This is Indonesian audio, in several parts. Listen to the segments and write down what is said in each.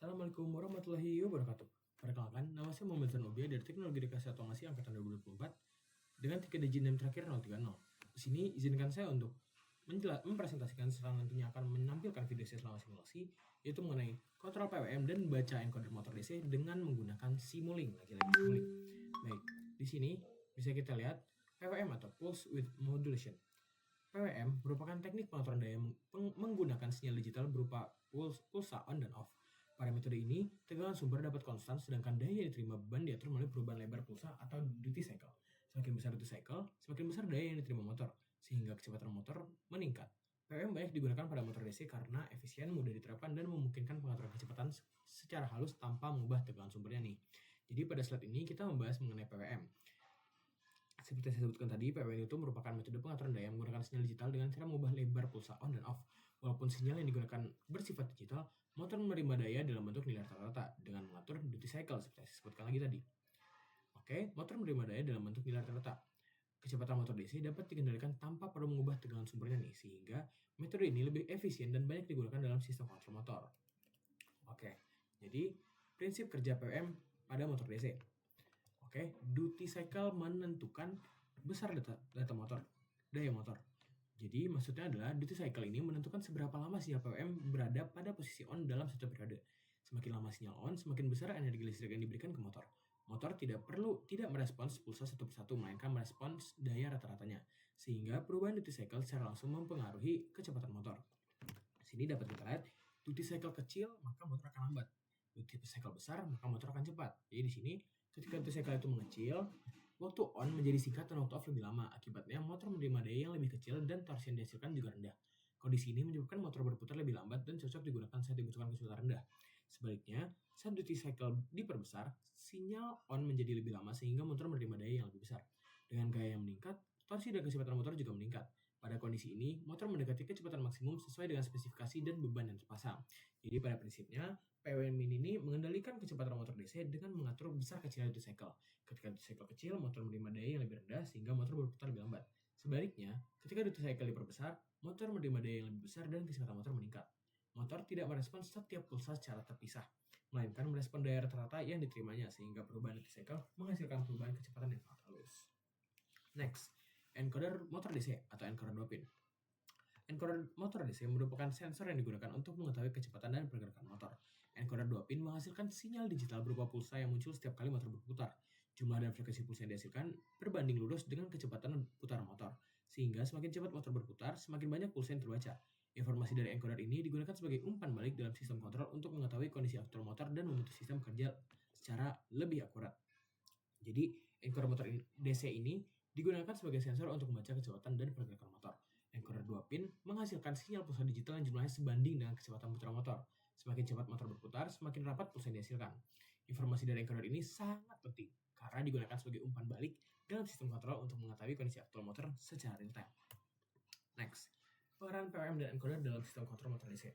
Assalamualaikum warahmatullahi wabarakatuh. Perkenalkan, nama saya Muhammad Zanobia dari Teknologi Dikasih Otomasi Angkatan 2024 dengan tiket digit NIM terakhir 030. Di sini izinkan saya untuk mempresentasikan serangan nantinya akan menampilkan video saya selama simulasi, yaitu mengenai kontrol PWM dan baca encoder motor DC dengan menggunakan Simulink. Lagi-lagi Simulink. Baik, di sini bisa kita lihat PWM atau Pulse Width Modulation. PWM merupakan teknik pengaturan daya menggunakan sinyal digital berupa pulsa on dan off. Pada metode ini, tegangan sumber dapat konstan sedangkan daya yang diterima beban diatur melalui perubahan lebar pulsa atau duty cycle. Semakin besar duty cycle, semakin besar daya yang diterima motor, sehingga kecepatan motor meningkat. PWM banyak digunakan pada motor DC karena efisien, mudah diterapkan, dan memungkinkan pengaturan kecepatan secara halus tanpa mengubah tegangan sumbernya nih. Jadi pada slide ini kita membahas mengenai PWM. Seperti saya sebutkan tadi, PWM itu merupakan metode pengaturan daya menggunakan sinyal digital dengan cara mengubah lebar pulsa on dan off. Walaupun sinyal yang digunakan bersifat digital, motor menerima daya dalam bentuk nilai rata-rata dengan mengatur duty cycle seperti saya sebutkan lagi tadi. Oke, motor menerima daya dalam bentuk nilai rata-rata. Kecepatan motor DC dapat dikendalikan tanpa perlu mengubah tegangan sumbernya nih, sehingga metode ini lebih efisien dan banyak digunakan dalam sistem kontrol motor. Oke, jadi prinsip kerja PWM pada motor DC. Oke, duty cycle menentukan besar daya motor. Jadi maksudnya adalah duty cycle ini menentukan seberapa lama sinyal PWM berada pada posisi on dalam satu periode. Semakin lama sinyal on, semakin besar energi listrik yang diberikan ke motor. Motor tidak merespons pulsa satu persatu, melainkan merespons daya rata-ratanya. Sehingga perubahan duty cycle secara langsung mempengaruhi kecepatan motor. Di sini dapat kita lihat, duty cycle kecil maka motor akan lambat. Duty cycle besar maka motor akan cepat. Jadi di sini ketika duty cycle itu mengecil, waktu on menjadi singkat dan waktu off lebih lama. Akibatnya motor menerima daya yang lebih kecil dan torsi yang dihasilkan juga rendah. Kondisi ini menyebabkan motor berputar lebih lambat dan cocok digunakan saat dibutuhkan kecepatan rendah. Sebaliknya, saat duty cycle diperbesar, sinyal on menjadi lebih lama sehingga motor menerima daya yang lebih besar. Dengan gaya yang meningkat, torsi dan kecepatan motor juga meningkat. Pada kondisi ini, motor mendekati kecepatan maksimum sesuai dengan spesifikasi dan beban yang terpasang. Jadi pada prinsipnya, PWM ini mengendalikan kecepatan motor DC dengan mengatur besar kecilnya duty cycle. Ketika duty cycle kecil, motor menerima daya yang lebih rendah sehingga motor berputar lebih lambat. Sebaliknya, ketika duty cycle diperbesar, motor menerima daya yang lebih besar dan kecepatan motor meningkat. Motor tidak merespons setiap pulsa secara terpisah, melainkan merespon daya rata-rata yang diterimanya sehingga perubahan duty cycle menghasilkan perubahan kecepatan yang sangat halus. Next, encoder motor DC atau encoder 2 pin. Encoder motor DC merupakan sensor yang digunakan untuk mengetahui kecepatan dan pergerakan motor. Encoder 2 pin menghasilkan sinyal digital berupa pulsa yang muncul setiap kali motor berputar. Jumlah dan frekuensi pulsa yang dihasilkan berbanding lurus dengan kecepatan putaran motor. Sehingga semakin cepat motor berputar, semakin banyak pulsa yang terbaca. Informasi dari encoder ini digunakan sebagai umpan balik dalam sistem kontrol untuk mengetahui kondisi aktual motor dan membantu sistem kerja secara lebih akurat. Jadi, encoder motor DC ini digunakan sebagai sensor untuk membaca kecepatan dan pergerakan motor. Encoder 2 pin menghasilkan sinyal pulsa digital yang jumlahnya sebanding dengan kecepatan putaran motor. Semakin cepat motor berputar, semakin rapat pulsa yang dihasilkan. Informasi dari encoder ini sangat penting karena digunakan sebagai umpan balik dalam sistem kontrol untuk mengetahui kondisi aktual motor secara real time. Next, peran PWM dan encoder dalam sistem kontrol motor DC.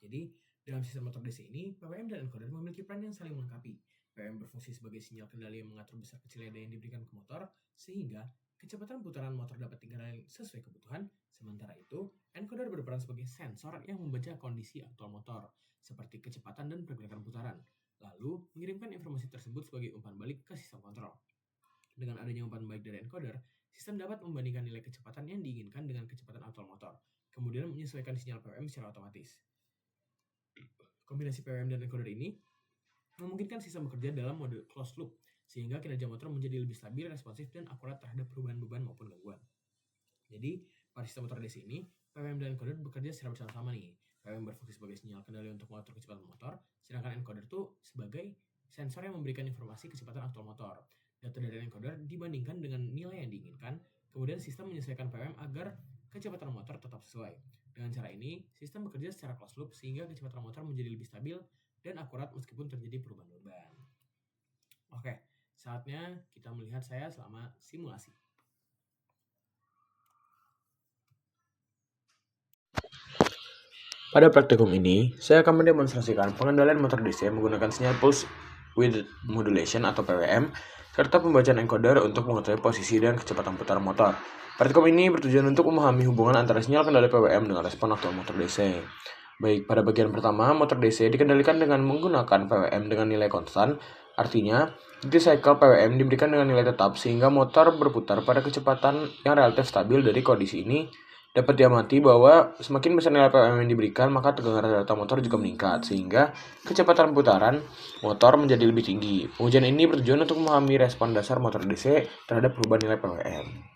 Jadi, dalam sistem motor DC ini, PWM dan encoder memiliki peran yang saling melengkapi. PWM berfungsi sebagai sinyal kendali yang mengatur besar kecilnya daya yang diberikan ke motor, sehingga kecepatan putaran motor dapat dikendalikan sesuai kebutuhan. Sementara itu, encoder berperan sebagai sensor yang membaca kondisi aktual motor, seperti kecepatan dan pergerakan putaran, lalu mengirimkan informasi tersebut sebagai umpan balik ke sistem kontrol. Dengan adanya umpan balik dari encoder, sistem dapat membandingkan nilai kecepatan yang diinginkan dengan kecepatan aktual motor, kemudian menyesuaikan sinyal PWM secara otomatis. Kombinasi PWM dan encoder ini memungkinkan sistem bekerja dalam mode closed loop, sehingga kinerja motor menjadi lebih stabil, responsif, dan akurat terhadap perubahan beban maupun gangguan. Jadi, pada sistem motor DC ini, PWM dan encoder bekerja secara bersama-sama nih. PWM berfungsi sebagai sinyal kendali untuk mengatur kecepatan motor, sedangkan encoder itu sebagai sensor yang memberikan informasi kecepatan aktual motor. Data dari encoder dibandingkan dengan nilai yang diinginkan, kemudian sistem menyesuaikan PWM agar kecepatan motor tetap sesuai. Dengan cara ini, sistem bekerja secara closed loop sehingga kecepatan motor menjadi lebih stabil dan akurat meskipun terjadi perubahan beban. Oke, saatnya kita melihat saya selama simulasi. Pada praktikum ini, saya akan mendemonstrasikan pengendalian motor DC menggunakan sinyal Pulse Width Modulation atau PWM, serta pembacaan encoder untuk mengetahui posisi dan kecepatan putaran motor. Praktikum ini bertujuan untuk memahami hubungan antara sinyal kendali PWM dengan respon aktual motor DC. Baik, pada bagian pertama, motor DC dikendalikan dengan menggunakan PWM dengan nilai konstan. Artinya, duty cycle PWM diberikan dengan nilai tetap sehingga motor berputar pada kecepatan yang relatif stabil. Dari kondisi ini, dapat diamati bahwa semakin besar nilai PWM yang diberikan, maka tegangan rata-rata motor juga meningkat, sehingga kecepatan putaran motor menjadi lebih tinggi. Pengujian ini bertujuan untuk memahami respon dasar motor DC terhadap perubahan nilai PWM.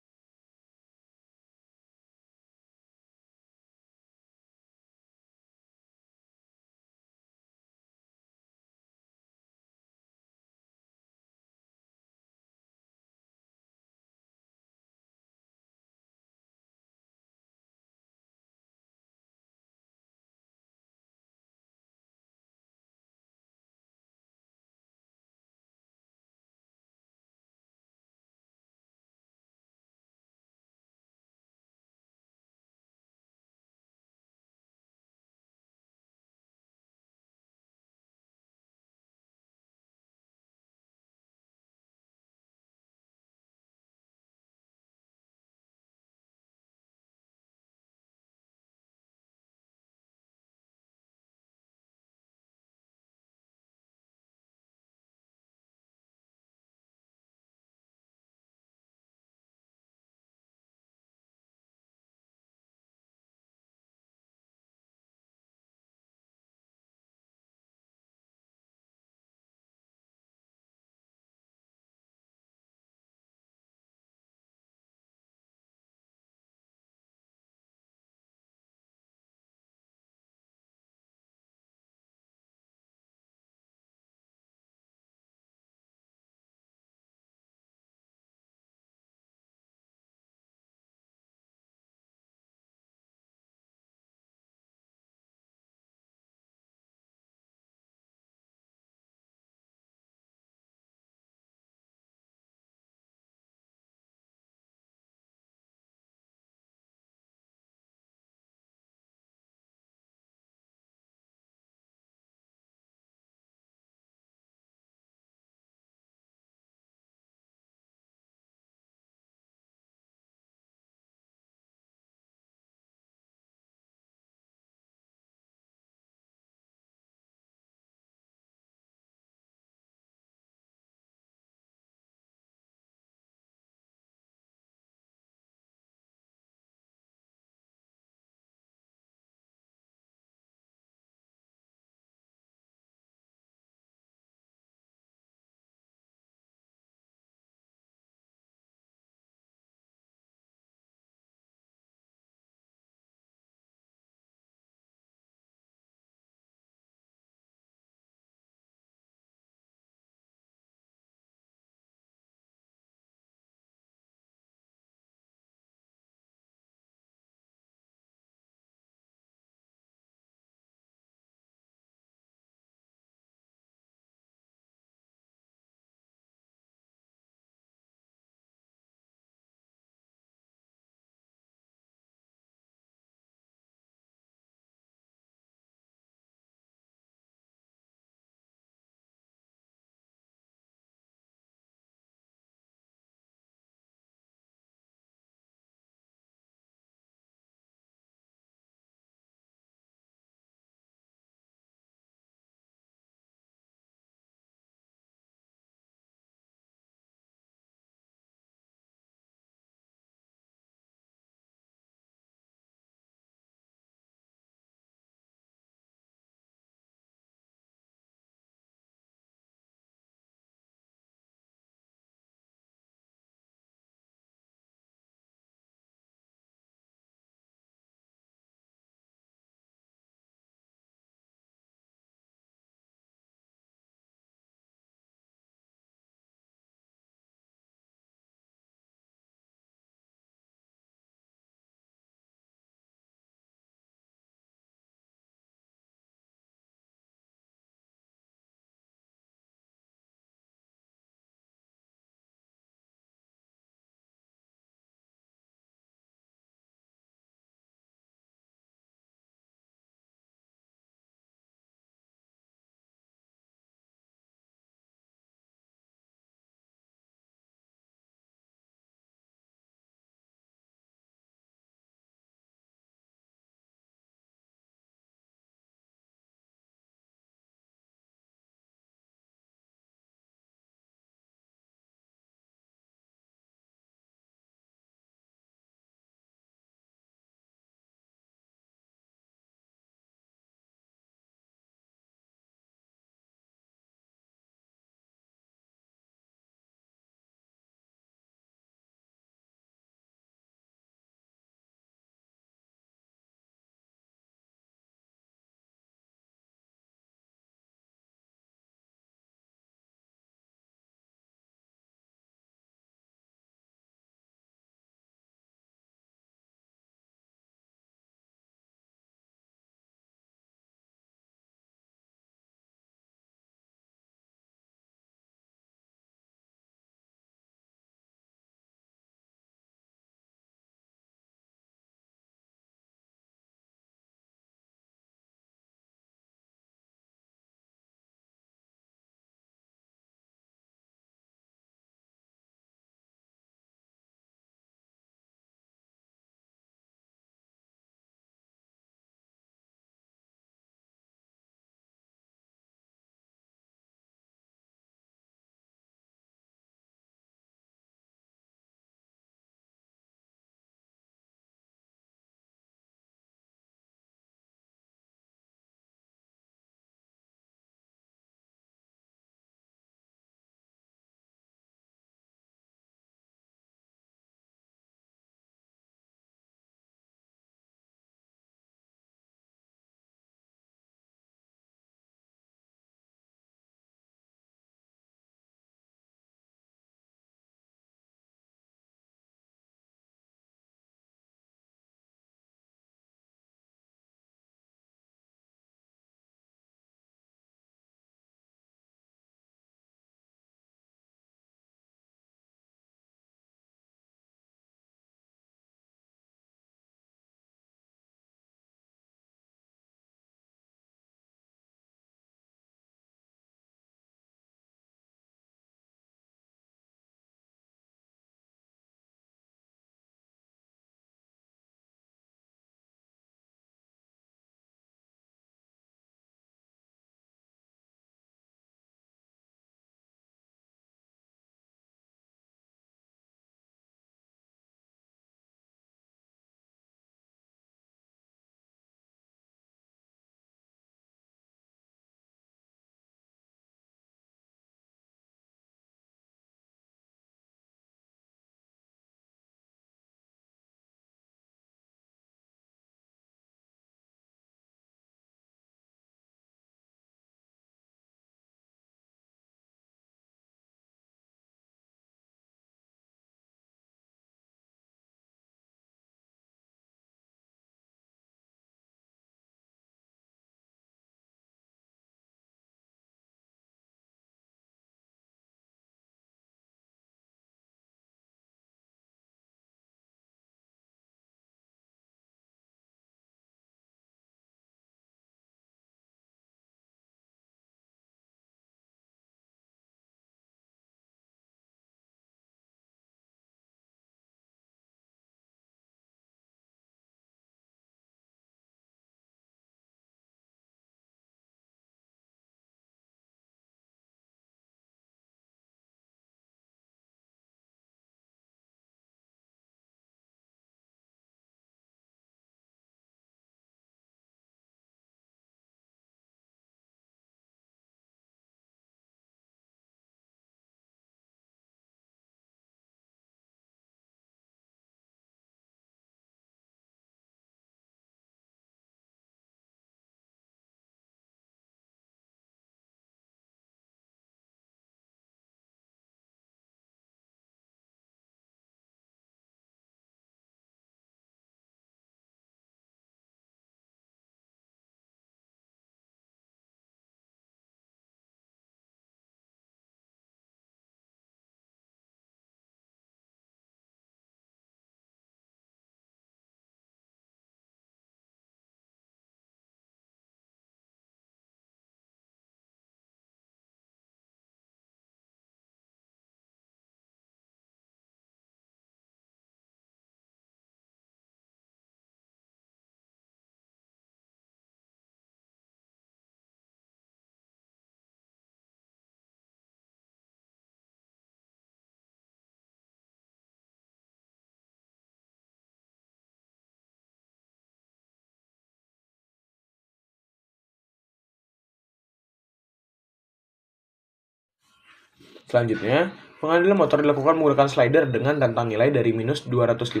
Selanjutnya, pengadilan motor dilakukan menggunakan slider dengan rentang nilai dari minus 255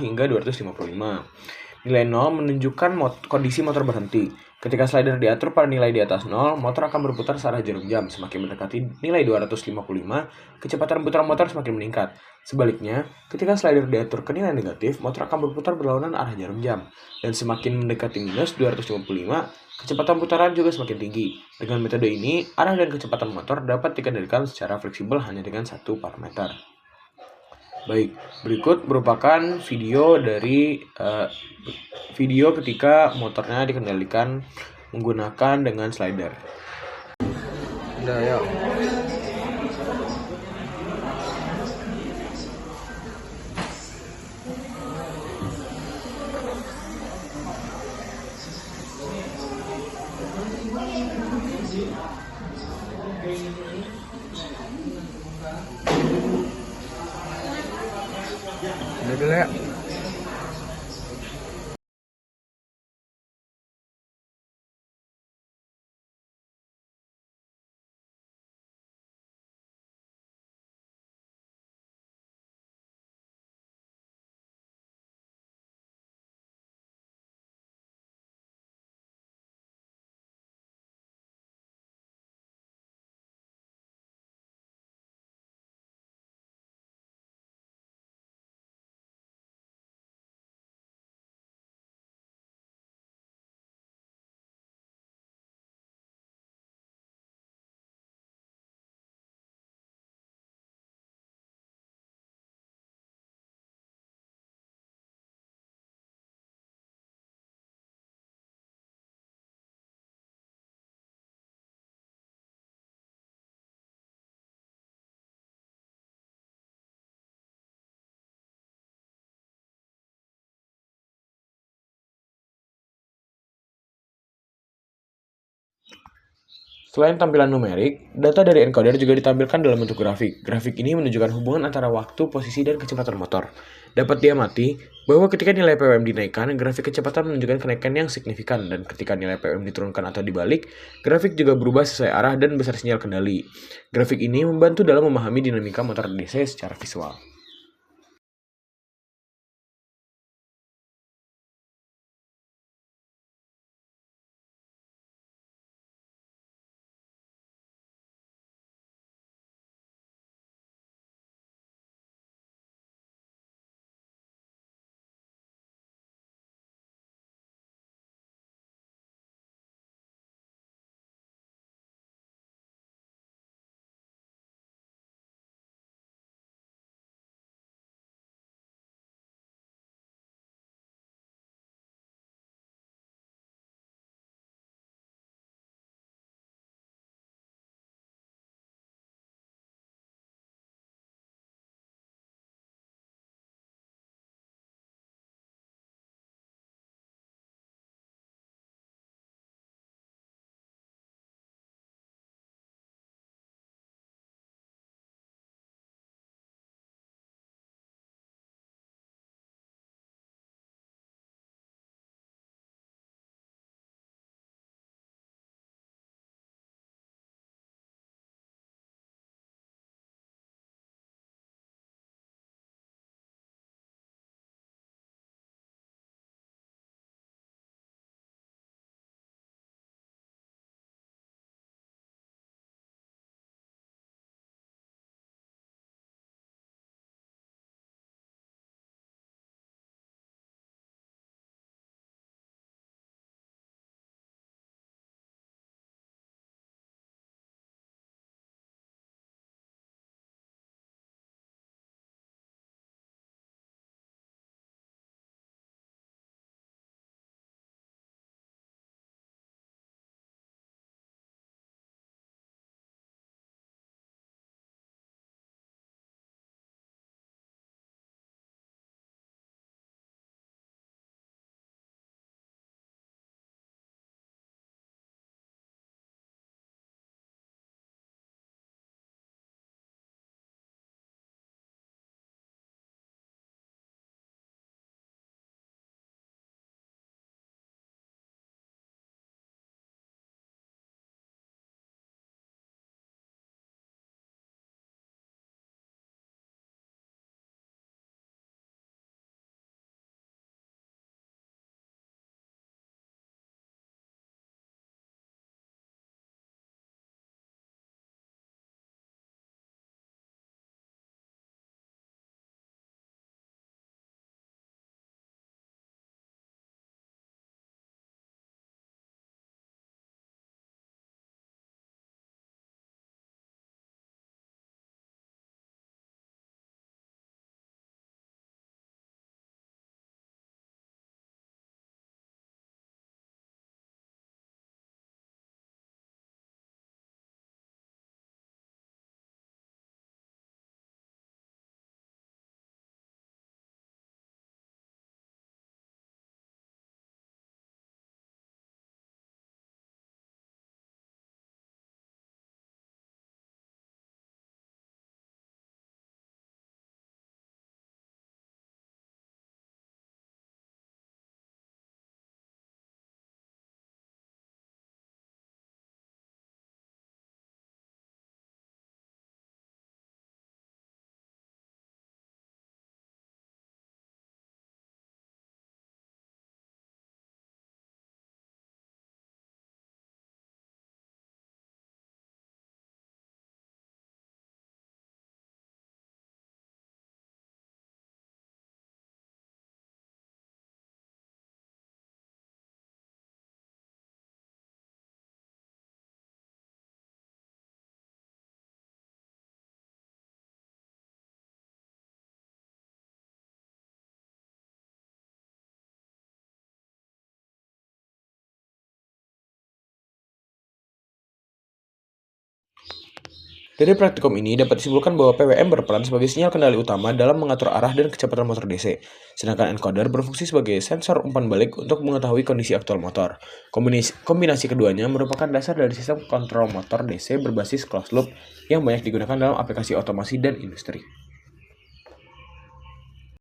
hingga 255. Nilai 0 menunjukkan kondisi motor berhenti. Ketika slider diatur pada nilai di atas 0, motor akan berputar searah jarum jam. Semakin mendekati nilai 255, kecepatan putaran motor semakin meningkat. Sebaliknya, ketika slider diatur ke nilai negatif, motor akan berputar berlawanan arah jarum jam. Dan semakin mendekati minus 255, kecepatan putaran juga semakin tinggi. Dengan metode ini, arah dan kecepatan motor dapat dikendalikan secara fleksibel hanya dengan satu parameter. Baik, berikut merupakan video ketika motornya dikendalikan menggunakan dengan slider. Udah, yuk. Udah dulu ya. Selain tampilan numerik, data dari encoder juga ditampilkan dalam bentuk grafik. Grafik ini menunjukkan hubungan antara waktu, posisi, dan kecepatan motor. Dapat diamati bahwa ketika nilai PWM dinaikkan, grafik kecepatan menunjukkan kenaikan yang signifikan, dan ketika nilai PWM diturunkan atau dibalik, grafik juga berubah sesuai arah dan besar sinyal kendali. Grafik ini membantu dalam memahami dinamika motor DC secara visual. Dari praktikum ini dapat disimpulkan bahwa PWM berperan sebagai sinyal kendali utama dalam mengatur arah dan kecepatan motor DC, sedangkan encoder berfungsi sebagai sensor umpan balik untuk mengetahui kondisi aktual motor. Kombinasi keduanya merupakan dasar dari sistem kontrol motor DC berbasis closed loop yang banyak digunakan dalam aplikasi otomasi dan industri.